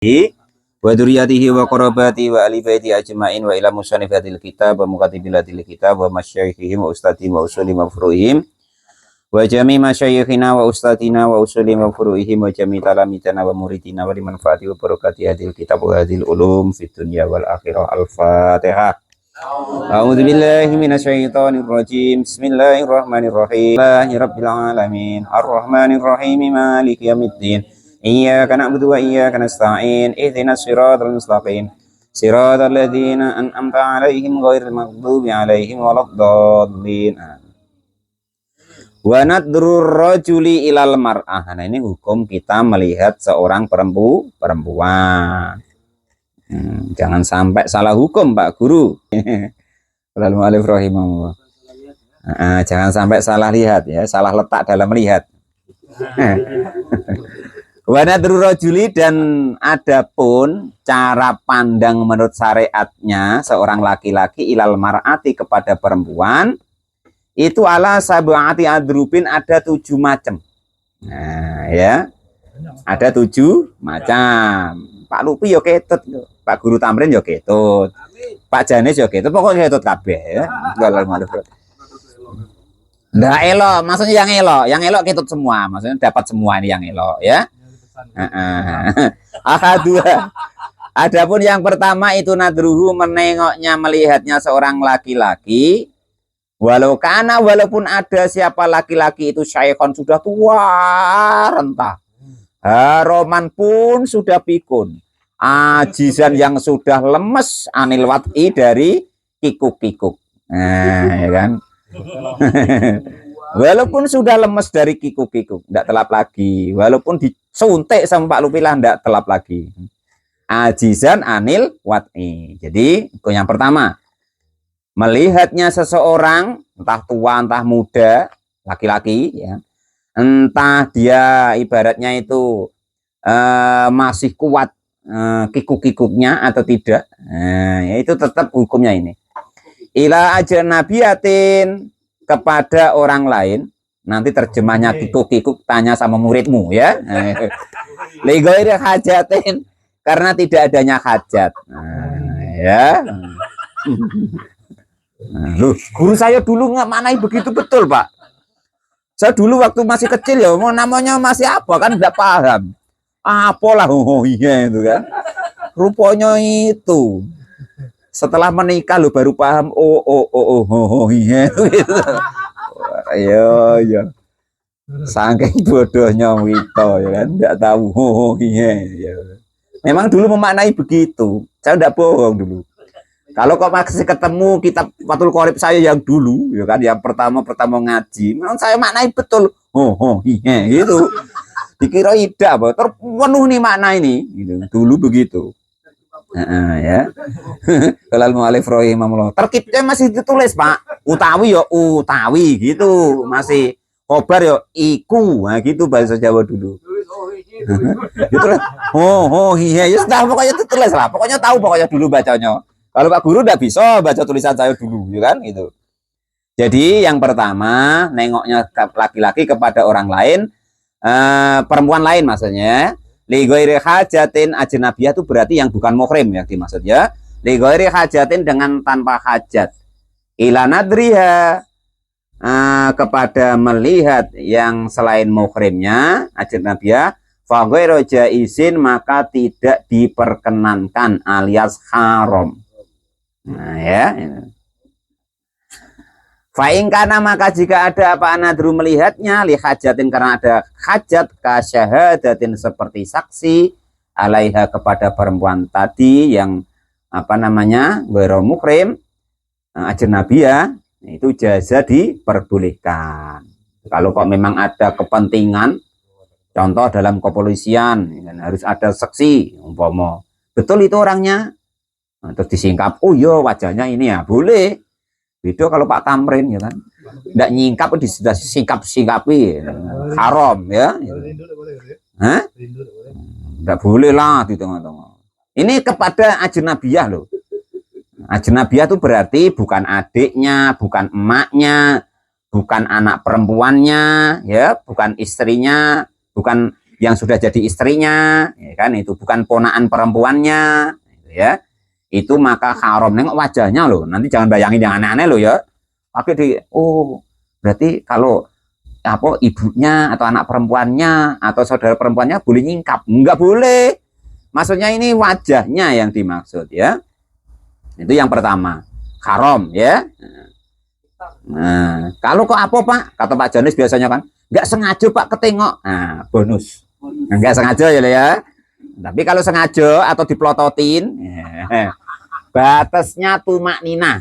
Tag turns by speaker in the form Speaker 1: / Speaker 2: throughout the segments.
Speaker 1: wa dzurriyyatihi wa qarabati wa ali baiti ajmain wa ila musannifatil kitab wa mukatibilatil kitab wa masyayikhihim wa ustadihim wa usulim wa furu'ihim wa jami masyayikhina wa ustadina wa usulim wa furu'ihim wa jami talamitana wa muridina wa liman fa'ati wa barakati hadil kitab wa hadil ulum fid dunya wal akhirah. Al-Fatihah. A'udzu billahi minasyaitonir rajim. Bismillahirrahmanirrahim. Alhamdulillahirabbil alamin. Arrahmanir rahim. Maliki yaumiddin. Iyyaka na'budu wa iyyaka nasta'in. Ihdinas siratal mustaqim. Siratal ladzina an'amta 'alaihim ghairil maghdubi 'alaihim waladdallin. Wa nadrur rajuli ilal mar'ah. Nah, ini hukum kita melihat seorang perempuan. Jangan sampai salah hukum, Pak Guru. Jangan sampai salah lihat ya, salah letak dalam melihat. Wa nadrur rajuli, dan adapun cara pandang menurut syariatnya seorang laki-laki ilal mar'ati kepada perempuan itu ala sab'ati adrubin, ada 7 macam. Nah, ya. Ada 7 macam. Pak Lupi yo ketut, Pak Guru Tamrin yo ketut, Pak Janis yo ketut, pokoknya ketut kabeh ya. Ndak elok, maksudnya yang elok ketut semua, maksudnya dapat semua ini yang elok ya. Dua. Adapun yang pertama itu nadruhu, menengoknya, melihatnya seorang laki-laki, walaupun ada siapa laki-laki itu syaikhon, sudah tua renta, roman pun sudah pikun, ajizan yang sudah lemes, anil wat'i, dari kikuk-kikuk. Nah, ya kan. Walaupun sudah lemes dari kikuk-kikuk, tidak telap lagi. Walaupun disuntik sama Pak Lupilah, tidak telap lagi. Ajizan anil wat'i. Jadi itu yang pertama, melihatnya seseorang, entah tua entah muda, laki-laki ya, entah dia ibaratnya itu masih kuat kikuk-kikuknya atau tidak, ya itu tetap hukumnya ini. Ila ajnabiyatin, kepada orang lain. Nanti terjemahnya kikuk-kikuk, tanya sama muridmu ya. Li ghairi hajatin, karena tidak adanya hajat. Ya. Loh, guru saya dulu nggak manai begitu betul, Pak. Saya dulu waktu masih kecil ya, mau namanya masih apa kan nggak paham. Apalah, oh iya itu kan. Rupanya itu. Setelah menikah lo baru paham, oh iya gitu. Iya. Saking bodohnya Wito ya kan, enggak tahu iya. Memang dulu memaknai begitu. Saya enggak bohong dulu. Kalau kok masih ketemu kitab Fathul Qorib saya yang dulu ya kan, yang pertama ngaji, memang saya maknai betul. Iya gitu. Dikira ida apa terpenuh nih makna ini gitu. Dulu begitu. Ya. Kalau mu'alif rahimahullah, terkibnya masih ditulis, Pak. Utawi yo utawi gitu, masih khobar yo iku. Nah gitu bahasa Jawa dulu. Gitu lah. Iya, ya sudah pokoknya ditulis lah. Pokoknya tahu pokoknya dulu bacanya. Kalau Pak Guru enggak bisa baca tulisan saya dulu, ya kan gitu. Jadi yang pertama, nengoknya laki-laki kepada orang lain, perempuan lain maksudnya. Li ghairi hajatin, ajnabiyah itu berarti yang bukan muhrim yang dimaksud ya. Li ghairi hajatin, dengan tanpa hajat. Ila nadriha, kepada melihat yang selain muhrimnya, ajnabiyah, fa ghairu jaizin, maka tidak diperkenankan alias haram. Nah ya. Fa'ingkana, maka jika ada apa nadru, melihatnya li hajatin, karena ada hajat, kasyahadatin, seperti saksi, alaiha, kepada perempuan tadi yang apa namanya ghairu muhrim, ajnabiyah, itu jaza, diperbolehkan. Kalau kok memang ada kepentingan, contoh dalam kepolisian harus ada saksi, umpama betul itu orangnya, terus disingkap, oh iya wajahnya ini ya, boleh. Itu kalau Pak Tamrin ya kan, tidak nyingkap, disingkapi haram ya. Hah? Tidak boleh lah di tengah-tengah. Ini kepada ajnabiyah loh. Ajnabiyah itu berarti bukan adiknya, bukan emaknya, bukan anak perempuannya, ya, bukan istrinya, bukan yang sudah jadi istrinya, ya kan, itu bukan ponaan perempuannya, ya, itu maka haram. Nengok wajahnya loh, nanti jangan bayangin yang aneh-aneh loh ya. Pakai di, oh berarti kalau apa ibunya atau anak perempuannya atau saudara perempuannya boleh nyingkap? Enggak boleh. Maksudnya ini wajahnya yang dimaksud ya. Itu yang pertama, haram ya. Nah, kalau kok apa Pak? Kata Pak Janis biasanya kan, nggak sengaja Pak ketengok. Nah, bonus. Nggak sengaja ya. Tapi kalau sengaja atau dipelototin, batasnya tumak nina.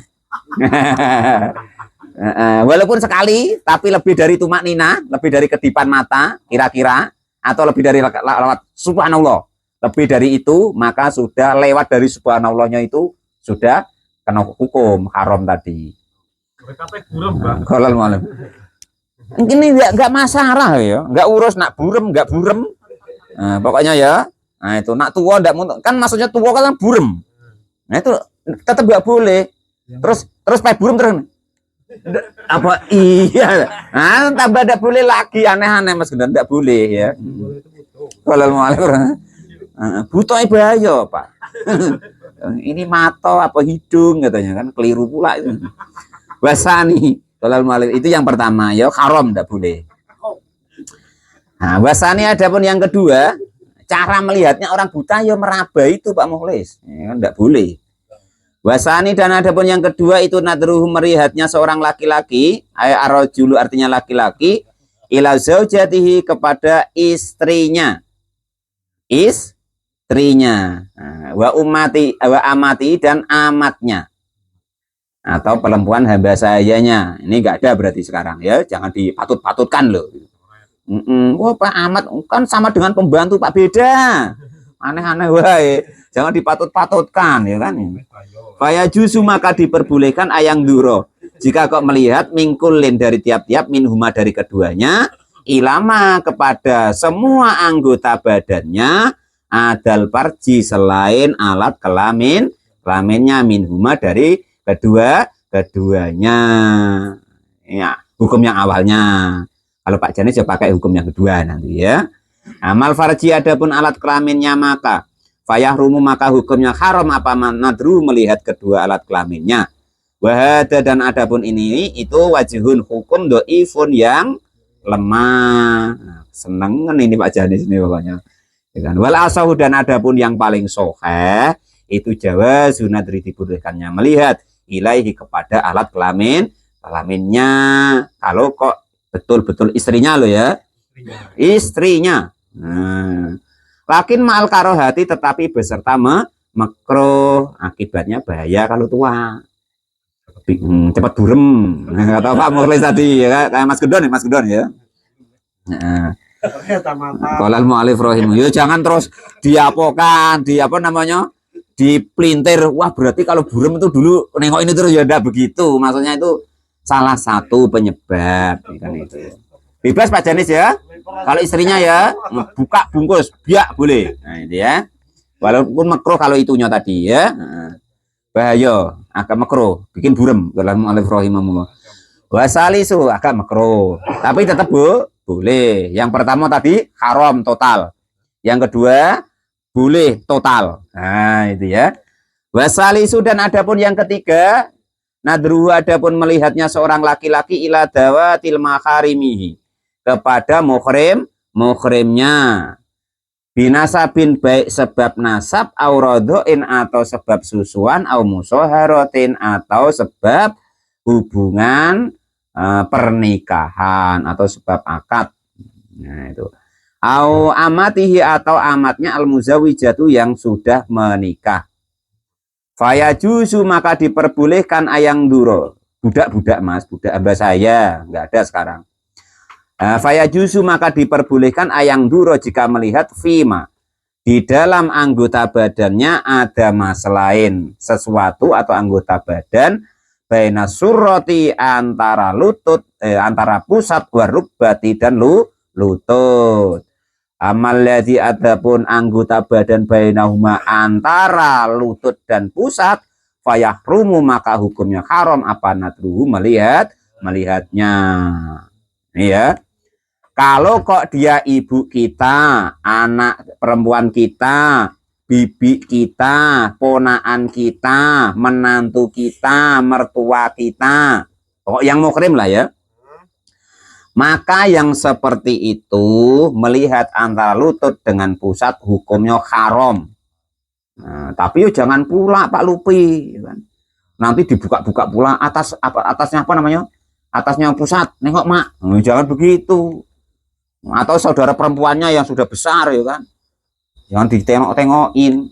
Speaker 1: Walaupun sekali, tapi lebih dari tumak nina, lebih dari kedipan mata, kira-kira, atau lebih dari lewat subhanallah. Lebih dari itu, maka sudah lewat dari subhanallahnya itu, sudah kena hukum haram tadi. Kalau malam ini nggak masalah ya, nggak urus nak burem nggak burem, nah, pokoknya ya, nah itu nak tua nggak kan maksudnya tua kan burem, nah itu tetap nggak boleh, terus pakai burem terus apa iya, nah tambah nggak boleh lagi aneh-aneh Mas Gundan, nggak boleh ya. Kalau malam butuh bahaya Pak. Ini mata apa hidung katanya kan keliru pula itu. Wasani kalau malam itu yang pertama ya haram tidak boleh. Nah, wasani adapun yang kedua, cara melihatnya orang buta ya meraba itu Pak Mukhlis, ya, tidak boleh. Wasani dan adapun yang kedua itu nadruhu melihatnya seorang laki-laki, arrojulu artinya laki-laki, ila zaujatihi kepada istrinya. Istrinya. Nah, wa amati dan amatnya. Atau perempuan hamba sayanya, ini enggak ada berarti sekarang ya, jangan dipatut-patutkan loh. Wah Pak Ahmad kan sama dengan pembantu Pak, beda, aneh-aneh wae, jangan dipatut-patutkan ya kan. Faya jusu maka diperbolehkan ayang duro jika kok melihat mingkulin dari tiap-tiap minhuma dari keduanya ilama kepada semua anggota badannya adal parji selain alat kelaminnya minhuma dari keduanya ya, hukum yang awalnya. Kalau Pak Janis ya pakai hukum yang kedua nanti ya. Amal farji adapun alat kelaminnya maka fayahrumu maka hukumnya haram apa nadru melihat kedua alat kelaminnya. Wahada dan adapun ini itu wajihun hukum doifun yang lemah. Seneng ini Pak Janis ini pokoknya. Wal asahu dan adapun yang paling soheh itu jawaz sunadri dibolehkannya melihat ilaihi kepada alat kelaminnya. Kalau kok betul-betul istrinya lo ya, istrinya. Lakin ma'al karohati tetapi beserta makruh, akibatnya bahaya kalau tua. Cepat burem. Nggak tahu Pak Mukhlis tadi ya, kayak Mas Gedon ya. Qalal mu'alif rahim. Ya jangan terus diapokan, di apa namanya? Dipelintir. Wah, berarti kalau burem itu dulu nengok ini terus ya enggak begitu. Maksudnya itu salah satu penyebab kan itu. Bebas Pak Janis ya. Kalau istrinya ya buka bungkus biak boleh. Nah, itu ya. Walaupun makruh kalau itunya tadi ya. Bahaya, agak makruh, bikin burem dalam mu'alif rahimahullah. Wasalisu agak makruh, tapi tetap boleh. Yang pertama tadi haram total. Yang kedua boleh total. Nah, itu ya. Wasalisu dan adapun yang ketiga, nadruhu adapun melihatnya seorang laki-laki ila dawatil maharimihi kepada muhrimnya. Binasabin baik sebab nasab aurodoin atau sebab susuan au musoharotin atau sebab hubungan pernikahan atau sebab akad. Nah, itu. Au amatihi atau amatnya al-muzawijatu yang sudah menikah. Fayajuzu maka diperbolehkan ayang duro. Budak-budak Mas, budak hamba saya, enggak ada sekarang. Fayajuzu maka diperbolehkan ayang duro jika melihat fima di dalam anggota badannya ada mas lain sesuatu atau anggota badan baina surroti antara lutut antara pusat warukbati dan lutut. Amal ladzi adapun anggota badan bainahuma antara lutut dan pusat fayahrumu maka hukumnya haram apa nadruhu melihatnya. Iya. Kalau kok dia ibu kita, anak perempuan kita, bibi kita, ponaan kita, menantu kita, mertua kita, pokok yang muhrim lah ya. Maka yang seperti itu melihat antara lutut dengan pusat hukumnya haram. Nah, tapi jangan pula Pak Lupi, kan? Nanti dibuka-buka pula atasnya apa namanya? Atasnya pusat, nengok mak, jangan begitu. Atau saudara perempuannya yang sudah besar ya kan, jangan ditengok-tengokin.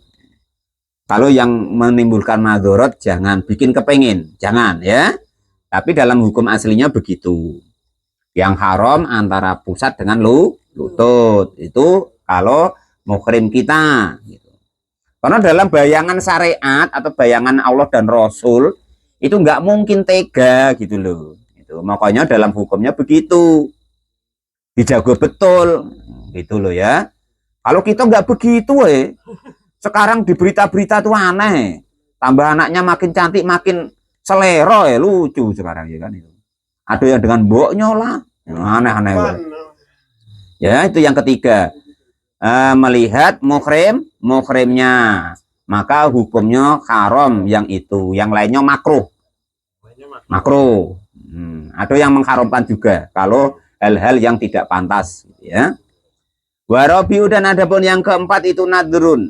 Speaker 1: Kalau yang menimbulkan madorot jangan bikin kepengin, jangan ya. Tapi dalam hukum aslinya begitu. Yang haram antara pusat dengan lutut itu kalau muhrim kita gitu. Karena dalam bayangan syariat atau bayangan Allah dan Rasul itu nggak mungkin tega gitu loh. Itu makanya dalam hukumnya begitu. Dijago betul gitu loh ya. Kalau kita nggak begitu sekarang di berita-berita tuh aneh, tambah anaknya makin cantik makin selero lucu sekarang ya kan itu. Ada yang dengan mboknya lah, aneh-aneh ya. Itu yang ketiga, melihat muhrimnya maka hukumnya haram yang itu, yang lainnya makruh. Ada yang mengharamkan juga kalau hal-hal yang tidak pantas ya. Warabiu, dan adapun yang keempat itu nadrun.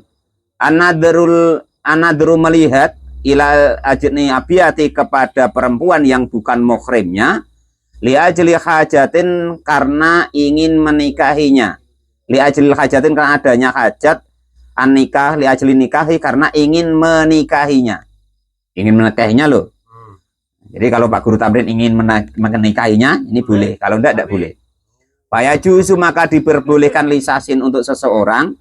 Speaker 1: Anadru melihat ila ajni abiyati kepada perempuan yang bukan muhrimnya li ajli hajatin karena ingin menikahinya. Li ajli hajatin karena adanya hajat, an nikah li ajli nikahi karena ingin menikahinya. Ingin menikahinya loh. Jadi kalau Pak Guru Tamrin ingin menikahinya, ini boleh. Kalau enggak boleh. Fayajuzu, maka diperbolehkan lisasin untuk seseorang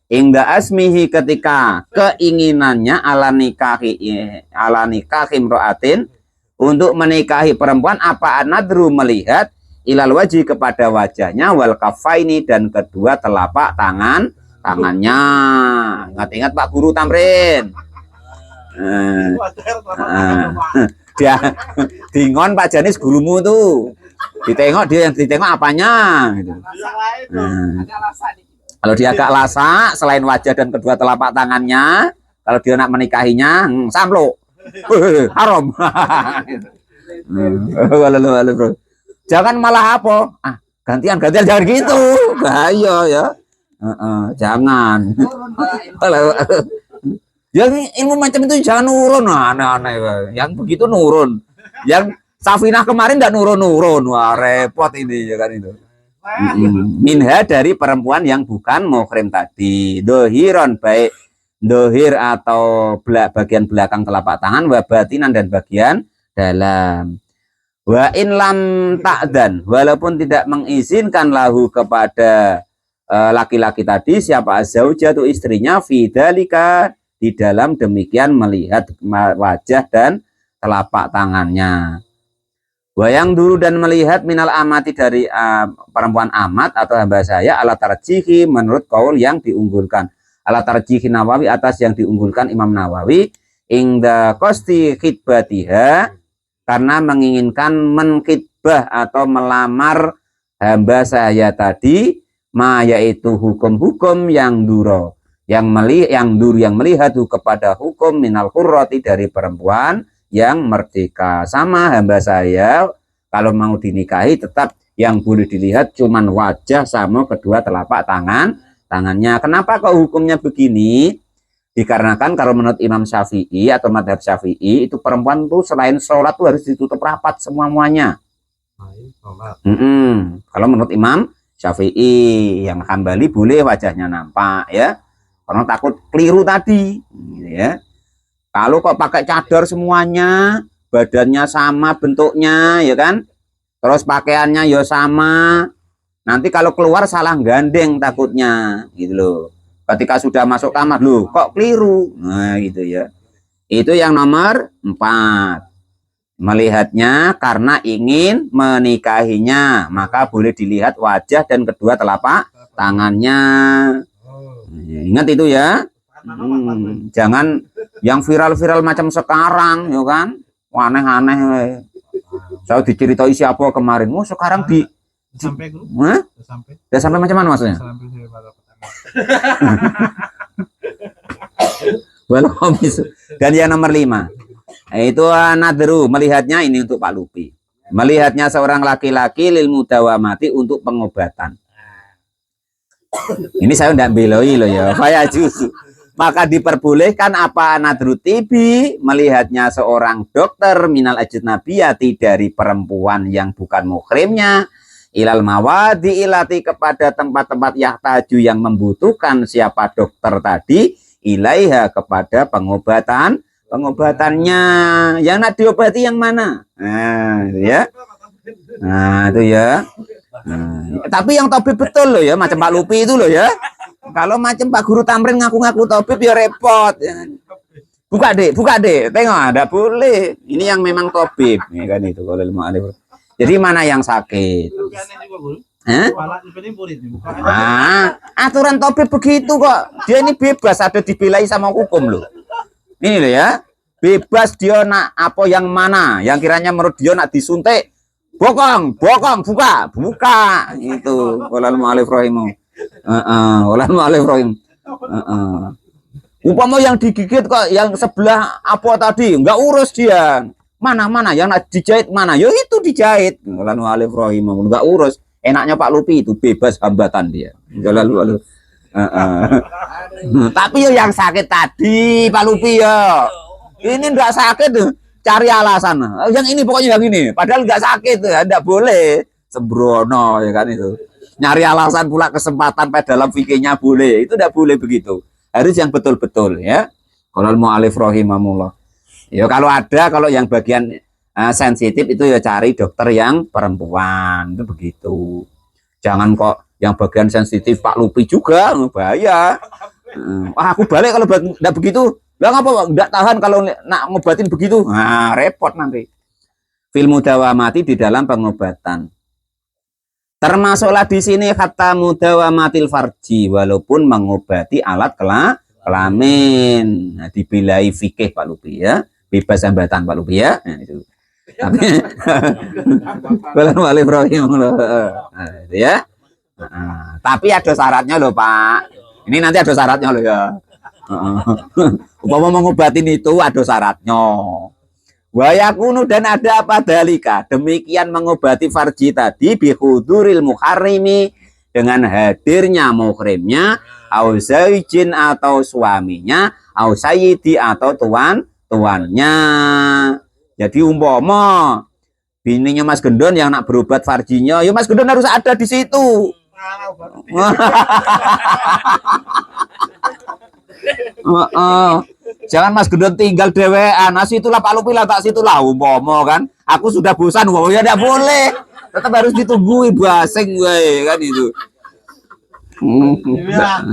Speaker 1: ingda asmihi ketika keinginannya ala nikahi imro'atin untuk menikahi perempuan apa anadru melihat ilal wajhi kepada wajahnya wal kafaini dan kedua telapak tangannya. Ingat Pak Guru Tamrin. Dia dingon Pak Janis gurumu tuh, ditengok dia yang ditengok apanya gitu. Kalau dia agak lasak selain wajah dan kedua telapak tangannya, kalau dia nak menikahinya samlo haram. Jangan malah apa gantian jangan gitu, bahaya ya. Jangan. Yang ilmu macam itu jangan nurun, aneh-aneh. Yang begitu nurun. Yang Safinah kemarin tidak nurun. Wah repot ini ya kan itu. Minha dari perempuan yang bukan muhrim tadi. Dohiron baik dohir atau bagian belakang telapak tangan, wabatinan dan bagian dalam. Wa in lam ta'dan, walaupun tidak mengizinkan lahu kepada laki-laki tadi siapa zaujah itu istrinya fidalika di dalam demikian melihat wajah dan telapak tangannya. Wayang dulu dan melihat minal amati dari perempuan amat atau hamba saya ala tarjihi menurut kaul yang diunggulkan. Ala tarjihi Nawawi atas yang diunggulkan Imam Nawawi ingda kosti khidbatiha karena menginginkan menkitbah atau melamar hamba saya tadi ma yaitu hukum-hukum yang duro yang melihat kepada hukum minal hurrati dari perempuan yang merdeka. Sama hamba saya kalau mau dinikahi tetap yang boleh dilihat cuman wajah sama kedua telapak tangannya. Kenapa kok hukumnya begini? Dikarenakan kalau menurut Imam Syafi'i atau madhab Syafi'i itu perempuan tuh selain sholat tuh harus ditutup rapat semuanya. Kalau menurut Imam Syafi'i, yang Hambali boleh wajahnya nampak ya. Karena takut keliru tadi ya. Kalau kok pakai cadar semuanya, badannya sama bentuknya ya kan, terus pakaiannya ya sama, nanti kalau keluar salah gandeng takutnya gitu loh. Ketika sudah masuk kamar loh kok keliru, nah gitu ya. Itu yang nomor 4, melihatnya karena ingin menikahinya maka boleh dilihat wajah dan kedua telapak tangannya. Ingat itu ya. Jangan yang viral-viral macam sekarang ya kan, aneh-aneh. Saya diceritai siapa kemarin, sekarang
Speaker 2: Sampai grup.
Speaker 1: Hah?
Speaker 2: Sampai.
Speaker 1: Udah sampai macam mana maksudnya?
Speaker 2: Sampai saya pada petang.
Speaker 1: Walau bisu. Dan yang nomor 5 itu nadru, melihatnya ini untuk Pak Lupi. Melihatnya seorang laki-laki lil mudawamati untuk pengobatan. Ini saya tidak beloi loh ya. Saya justru maka diperbolehkan apa nadru tibi, melihatnya seorang dokter minal ajnabiyati dari perempuan yang bukan muhrimnya, ilal mawadi ilati kepada tempat-tempat yahtaju yang membutuhkan siapa dokter tadi, ilaiha kepada pengobatannya. Yang nak diobati yang mana? Nah, itu ya. Nah, itu ya. Nah, tapi yang tabib betul loh ya, macam Pak Lupi itu loh ya. Kalau macam Pak Guru Tamrin ngaku-ngaku tabib ya repot. Buka deh, tengok ada boleh. Ini yang memang tabib, ya kan itu kalau ilmu alif. Jadi mana yang sakit? Aturan tabib begitu kok. Dia ini bebas, ada dibelai sama hukum loh. Ini loh ya, bebas dia nak apa yang mana, yang kiranya menurut dia nak disuntik. Bokong, buka, itu. Walal mu'alif rahimu. Walal mu'alif rahim. Umpama yang digigit kok, yang sebelah apa tadi, enggak urus dia. Mana, yang nak dijahit mana? Yo itu dijahit. Walal mu'alif rahimu, enggak urus. Enaknya Pak Lupi itu bebas hambatan dia. Walal. Tapi yo yang sakit tadi, Pak Lupi ya. Ini enggak sakit tuh. Cari alasan, yang ini pokoknya yang ini, padahal nggak sakit, ya nggak boleh sembrono ya kan itu. Nyari alasan pula kesempatan pada dalam fikihnya boleh, itu nggak boleh begitu. Harus yang betul-betul ya. Kalau mu'alif rahimahullah. Ya kalau yang bagian sensitif itu ya cari dokter yang perempuan itu begitu. Jangan kok yang bagian sensitif Pak Lupi juga bahaya. Aku balik kalau nggak begitu. Lah ngapa enggak tahan kalau nak ngobatin begitu? Nah, repot nanti. Fil mudawamati di dalam pengobatan. Termasuklah di sini kata mudawamatil farji, walaupun mengobati alat kelamin. Nah, dibelai fikih Pak Lupi ya. Bebas hambatan Pak Lupi ya. Nah, itu. Tapi ya. Tapi ada syaratnya loh, Pak. Ini nanti ada syaratnya loh ya. Upama mengobatin itu ada syaratnya. Wayakunu dan ada apa dalika, demikian mengobati farji tadi bihuduril muharrimi dengan hadirnya muhrimnya, au zawijin atau suaminya, au sayyidi atau tuannya. Jadi umpama bininya Mas Gendon yang nak berobat farjinya, ya Mas Gendon harus ada di situ. Jangan Mas Gendon tinggal dewean. Nah, situlah Pak Lupi lah, tak situlah umpama kan. Aku sudah bosan, ya tidak boleh. Tetap harus ditunggu Ibu Aseng kan itu.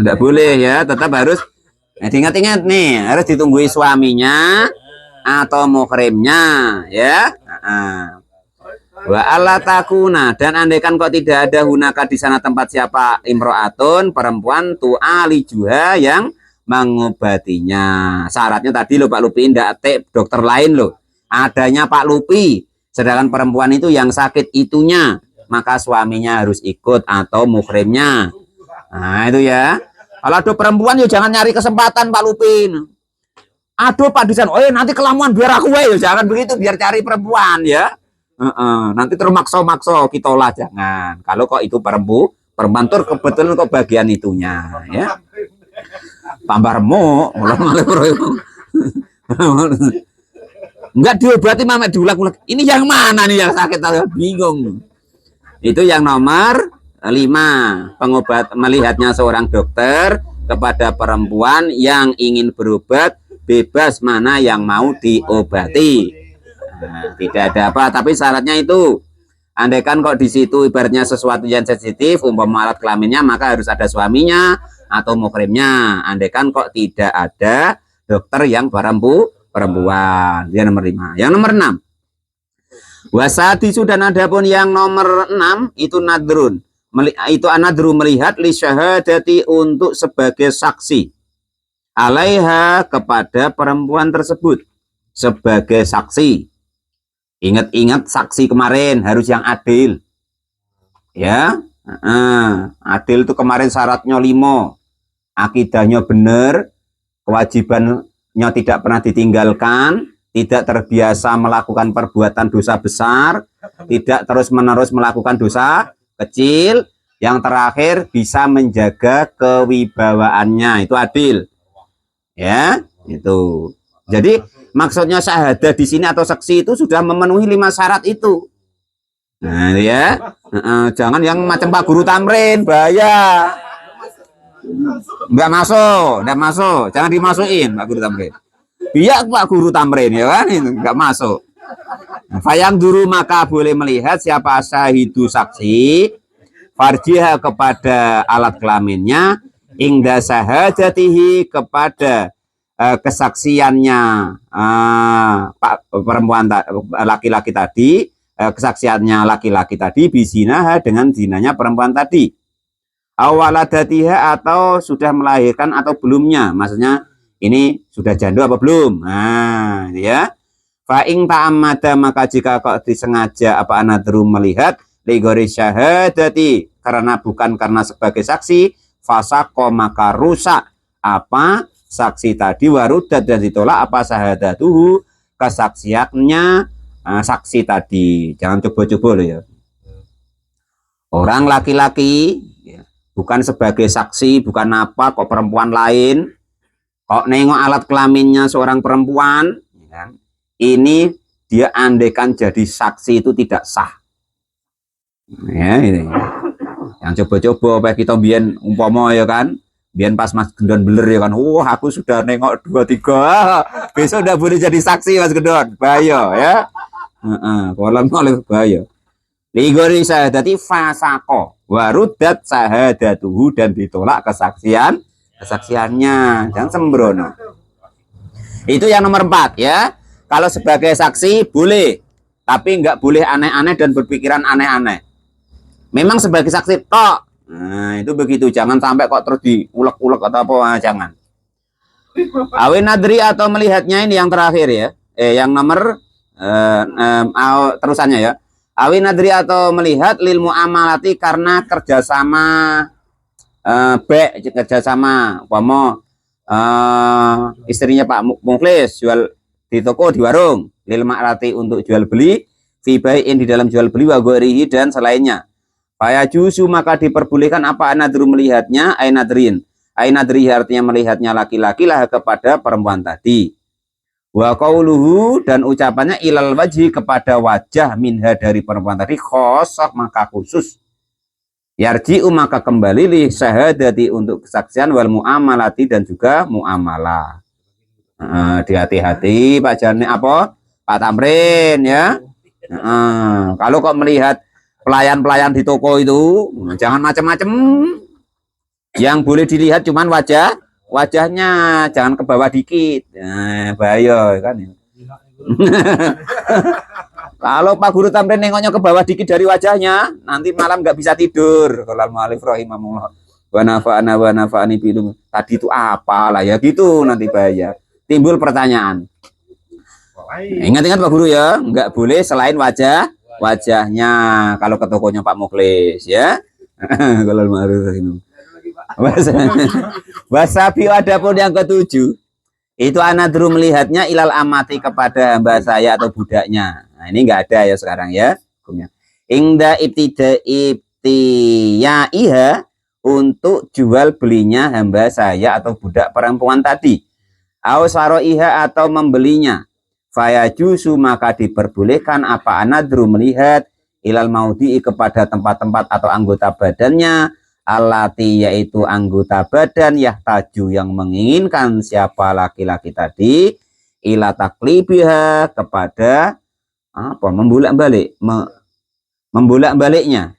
Speaker 1: Tidak boleh ya, tetap harus ingat-ingat nih, harus ditunggu suaminya atau muhrimnya ya. Wa alla takuna, dan andaikan kok tidak ada hunaka di sana tempat siapa imro'atun perempuan tu'ali juha yang mengobatinya. Syaratnya tadi loh Pak Lupi, ndak dokter lain loh. Adanya Pak Lupi, sedangkan perempuan itu yang sakit itunya, maka suaminya harus ikut atau muhrimnya. Nah itu ya. Kalau ada perempuan ya jangan nyari kesempatan Pak Lupi. Aduh Pak Disan, nanti kelamuan biar aku ya, jangan begitu, biar cari perempuan ya. Nanti termaksa-maksa kita lah, jangan. Kalau kok itu perempuan tur kebetulan kok bagian itunya ya. Pambarmu enggak diobati mama diulang-ulang. Ini yang mana nih yang sakit? Bingung. Itu yang nomor 5, pengobat melihatnya seorang dokter kepada perempuan yang ingin berobat, bebas mana yang mau diobati. Nah, tidak ada apa, tapi syaratnya itu andaikan kok di situ ibaratnya sesuatu yang sensitif, umpama alat kelaminnya, maka harus ada suaminya atau muhrimnya. Andaikan kok tidak ada dokter yang perempuan. Yang nomor 5. Yang nomor 6. Wasadisu, dan adapun yang nomor 6 itu nadrun. Itu anadru melihat li syahadati untuk sebagai saksi. Alaiha kepada perempuan tersebut sebagai saksi. Ingat-ingat saksi kemarin harus yang adil. Ya. Adil itu kemarin syaratnya 5, akidahnya benar, kewajibannya tidak pernah ditinggalkan, tidak terbiasa melakukan perbuatan dosa besar, tidak terus-menerus melakukan dosa kecil, yang terakhir bisa menjaga kewibawaannya, itu adil. Ya, itu. Jadi maksudnya syahadah di sini atau saksi itu sudah memenuhi 5 syarat itu. Nah, ya. Jangan yang macam Pak Guru Tamrin, bahaya. Enggak masuk, enggak masuk. Jangan dimasukin Pak Guru Tamrin. Biar Pak Guru Tamrin ya kan, itu enggak masuk. Fayang duru maka boleh melihat siapa syahidu saksi farjiha kepada alat kelaminnya, ingda sahadatihi kepada kesaksiannya Pak perempuan laki-laki tadi, kesaksiannya laki-laki tadi bisinaha dengan zinanya perempuan tadi, awaladatiha atau sudah melahirkan atau belumnya, maksudnya ini sudah janda apa belum. Nah ya, fa'ing ta'amada maka jika kok disengaja apa anadru melihat ligori syahadati karena bukan karena sebagai saksi, fasako maka rusak apa saksi tadi, warudat dan ditolak apa syahadatuhu kesaksiannya saksi tadi. Jangan coba-coba loh ya. Orang laki-laki ya, bukan sebagai saksi, bukan apa kok perempuan lain, kok nengok alat kelaminnya seorang perempuan ya, ini dia andaikan jadi saksi itu tidak sah. Ya, ini. Yang coba-coba apa kita biyen umpama ya kan, biyen pas Mas Gendon beler ya kan, wah aku sudah nengok 2 3, besok udah boleh jadi saksi Mas Gendon, bahaya ya. Kolam oleh bahaya. Ligori syahadati fasako warudat syahadatuhu dan ditolak kesaksiannya. Jangan sembrono. Itu yang nomor 4 ya. Kalau sebagai saksi boleh, tapi nggak boleh aneh-aneh dan berpikiran aneh-aneh. Memang sebagai saksi tok. Nah, itu begitu. Jangan sampai kok terus diulek-ulek atau apa, jangan. Awin nadri atau melihatnya ini yang terakhir ya. Yang nomor terusannya ya. Awin nadri atau melihat lil muamalati karena kerjasama kerjasama umpama istrinya Pak Mukhlis jual di toko, di warung, lil ma'rati untuk jual beli, fi bai'in di dalam jual beli, wa ghairihi dan selainnya. Faya juzu maka diperbolehkan apa anadru melihatnya, ainadrin. Ainadri artinya melihatnya laki-laki lah kepada perempuan tadi. Wa qauluhu dan ucapannya ilal wajhi kepada wajah minha dari perempuan tadi, khosoh maka khusus. Yarji'u maka kembali li syahadati untuk kesaksian wal muamalati dan juga muamalah. Hati-hati Pak Jani apa Pak Tamrin ya. Kalau kok melihat pelayan-pelayan di toko itu jangan macam-macam. Yang boleh dilihat cuman wajahnya, jangan ke bawah dikit. Bahaya kan. Kalau Pak Guru Tamrin nengoknya ke bawah dikit dari wajahnya, nanti malam nggak bisa tidur. Kalau mu'allif rahimahullah wa nafa'ani bilum. Tadi itu apalah ya gitu, nanti bahaya. Timbul pertanyaan. Ingat-ingat Pak Guru ya, nggak boleh selain wajahnya kalau ke tokonya Pak Mukhlis ya. Kalau ma'ruf wasabi adapun yang ke-7 itu anadru melihatnya ilal amati kepada hamba saya atau budaknya. Nah, ini nggak ada ya sekarang ya hukumnya. Ingda ibtiyaiha untuk jual belinya hamba saya atau budak perempuan tadi. Auswaroiha atau membelinya. Fayajusu maka diperbolehkan apa anadru melihat ilal maudhi'i kepada tempat-tempat atau anggota badannya, alati yaitu anggota badan yahtaju yang menginginkan siapa laki-laki tadi ila taklibiha kepada apa membolak-baliknya.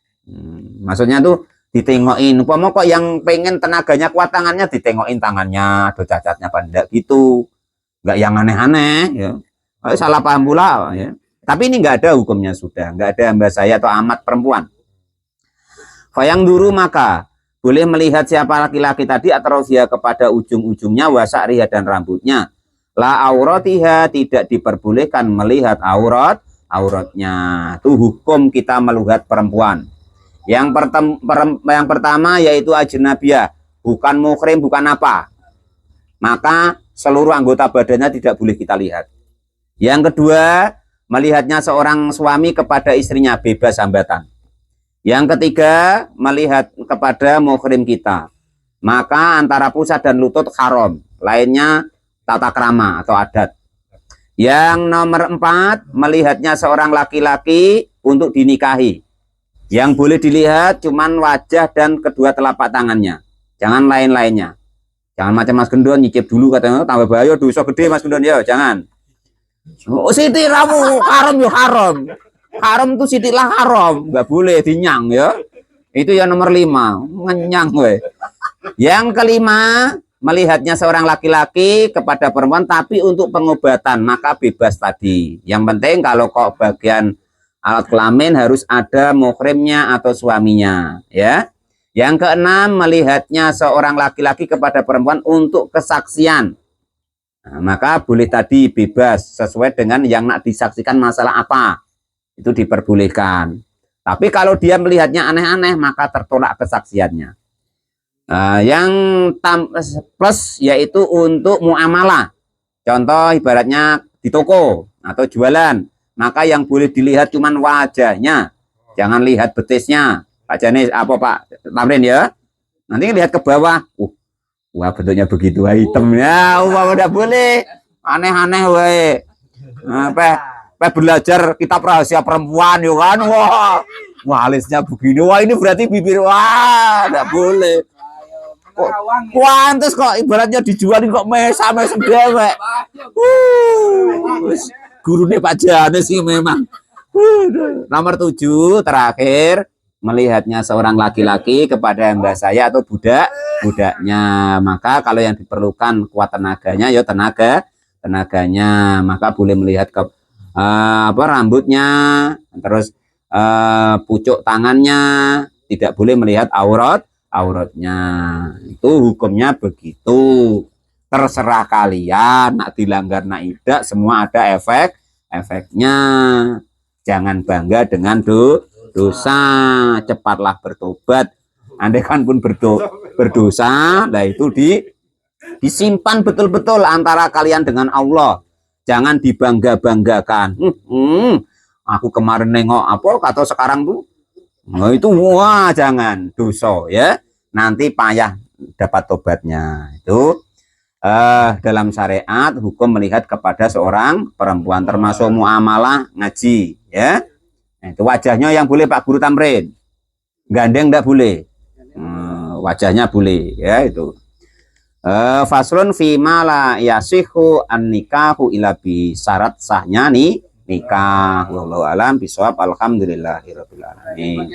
Speaker 1: Maksudnya tuh ditengokin, umpama kok yang pengen tenaganya kuat tangannya ditengokin tangannya ada cacatnya apa enggak gitu, enggak yang aneh-aneh ya. Salah paham pula ya. Tapi ini enggak ada hukumnya, sudah enggak ada hamba saya atau amat perempuan. Fayang duru maka boleh melihat siapa laki-laki tadi atau dia kepada ujung-ujungnya wasa'riha dan rambutnya. La auratiha tidak diperbolehkan melihat auratnya. Itu hukum kita melihat perempuan. Yang pertama yaitu ajnabiyah, bukan muhrim, bukan apa. Maka seluruh anggota badannya tidak boleh kita lihat. Yang kedua, melihatnya seorang suami kepada istrinya bebas hambatan. Yang ketiga, melihat kepada muhrim kita. Maka antara pusat dan lutut haram. Lainnya tata krama atau adat. Yang nomor 4, melihatnya seorang laki-laki untuk dinikahi. Yang boleh dilihat cuman wajah dan kedua telapak tangannya. Jangan lain-lainnya. Jangan macam Mas Gendon nyicip dulu katanya tambah bahaya dosa gede Mas Gendon ya, jangan. Oh, siti ramu haram yo haram. Haram tuh sitilah haram, nggak boleh dinyang ya. Itu yang nomor 5, ngenyang we. Yang kelima, melihatnya seorang laki-laki kepada perempuan tapi untuk pengobatan, maka bebas tadi. Yang penting kalau kok bagian alat kelamin harus ada muhrimnya atau suaminya, ya. Yang keenam, melihatnya seorang laki-laki kepada perempuan untuk kesaksian. Nah, maka boleh tadi bebas sesuai dengan yang nak disaksikan masalah apa. Itu diperbolehkan. Tapi kalau dia melihatnya aneh-aneh, maka tertolak kesaksiannya. Yang plus yaitu untuk muamalah. Contoh ibaratnya di toko atau jualan. Maka yang boleh dilihat cuman wajahnya, jangan lihat betisnya. Pak Janis, apa Pak Tamrin ya? Nanti lihat ke bawah. Wah bentuknya begitu hitamnya. Wah udah boleh. Aneh-aneh wae. Apa belajar kitab rahasia perempuan ya kan? Wah alisnya begini. Wah ini berarti bibir. Wah enggak boleh. Kuantes kok ibaratnya dijualin kok mesa-mesa dewek. Gurunya Pak Janes sih memang. Nomor 7 terakhir, melihatnya seorang laki-laki kepada mbak saya atau budaknya. Maka kalau yang diperlukan kuat tenaganya ya tenaganya, maka boleh melihat ke rambutnya, terus pucuk tangannya, tidak boleh melihat auratnya. Itu hukumnya begitu. Terserah kalian nak dilanggar nak tidak, semua ada efeknya. Jangan bangga dengan dosa, cepatlah bertobat. Andai kan pun berdosa, nah itu disimpan betul-betul antara kalian dengan Allah. Jangan dibangga-banggakan. Aku kemarin nengok apa atau sekarang tuh, nah itu wah jangan dosa ya. Nanti payah dapat tobatnya. Itu dalam syariat hukum melihat kepada seorang perempuan termasuk muamalah ngaji ya. Nah, itu wajahnya yang boleh Pak Guru Tamrin, gandeng enggak boleh. Wajahnya boleh ya itu. Faslun fima la yasihu an nikahu ila bi syarat sahnya nih nikah. Wallahu alam bisawab. Alhamdulillahirabbil alamin.